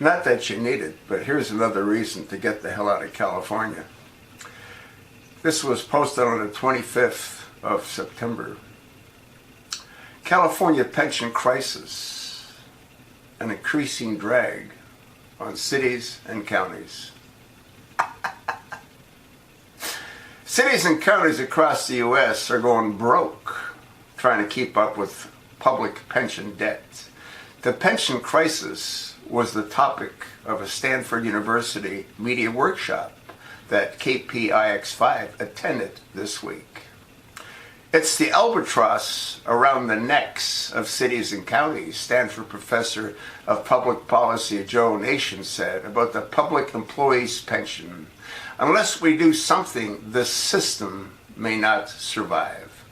Not that you need it, but here's another reason to get the hell out of California. This was posted on the 25th of September. California pension crisis, an increasing drag on cities and counties. Cities and counties across the U.S. are going broke trying to keep up with public pension debt. The pension crisis was the topic of a Stanford University media workshop that KPIX5 attended this week. It's the albatross around the necks of cities and counties, Stanford professor of public policy Joe Nation said about the public employees' pension. Unless we do something, the system may not survive.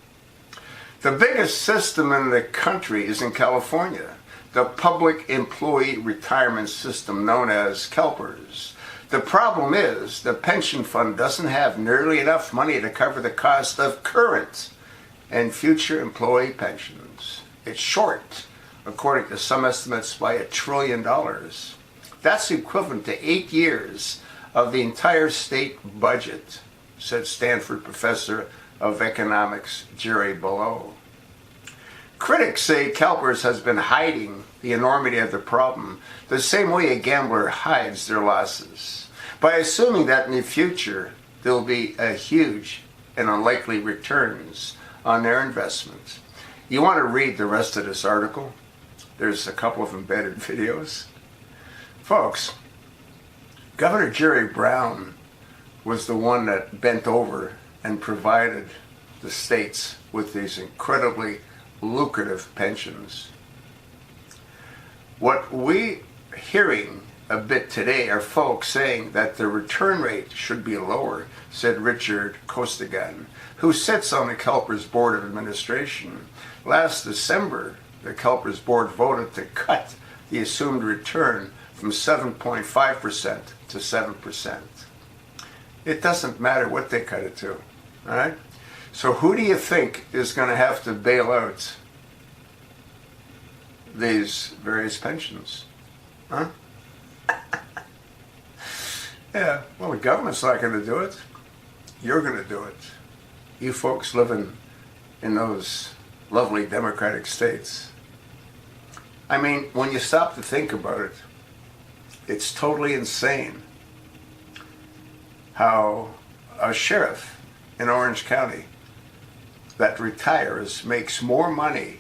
The biggest system in the country is in California, the public employee retirement system known as CalPERS. The problem is the pension fund doesn't have nearly enough money to cover the cost of current and future employee pensions. It's short, according to some estimates, by $1 trillion. That's equivalent to 8 years of the entire state budget, said Stanford professor of economics Jerry Below. Critics say CalPERS has been hiding the enormity of the problem the same way a gambler hides their losses, by assuming that in the future there will be a huge and unlikely returns on their investments. You want to read the rest of this article? There's a couple of embedded videos. Folks, Governor Jerry Brown was the one that bent over and provided the states with these incredibly lucrative pensions. What we hearing a bit today are folks saying that the return rate should be lower, said Richard Costigan, who sits on the CalPERS Board of Administration. Last December, the CalPERS board voted to cut the assumed return from 7.5% to 7%. It doesn't matter what they cut it to, all right? So who do you think is going to have to bail out these various pensions? Huh? Yeah, well, the government's not going to do it. You're going to do it. You folks living in those lovely democratic states. I mean, when you stop to think about it, it's totally insane how a sheriff in Orange County that retires makes more money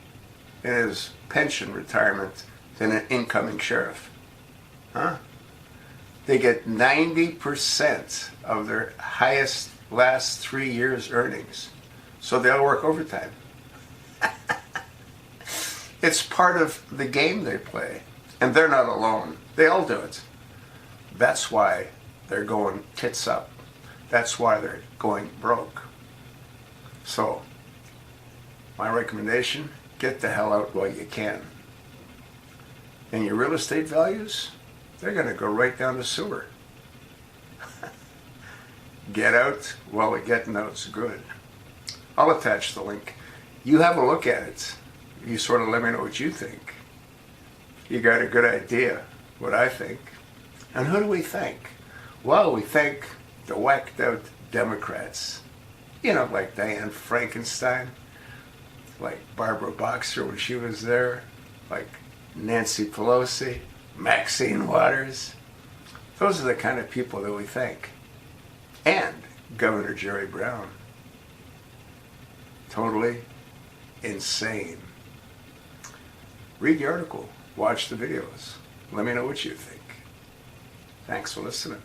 in his pension retirement than an incoming sheriff. Huh? They get 90% of their highest last 3 years' earnings. So they'll work overtime. It's part of the game they play. And they're not alone. They all do it. That's why they're going tits up. That's why they're going broke. So, my recommendation, get the hell out while you can. And your real estate values, they're going to go right down the sewer. Get out while the getting out's good. I'll attach the link. You have a look at it. You sort of let me know what you think. You got a good idea what I think. And who do we thank? Well, we thank the whacked out Democrats. You know, like Diane Frankenstein, like Barbara Boxer when she was there, like Nancy Pelosi, Maxine Waters. Those are the kind of people that we thank. And Governor Jerry Brown. Totally insane. Read the article, watch the videos. Let me know what you think. Thanks for listening.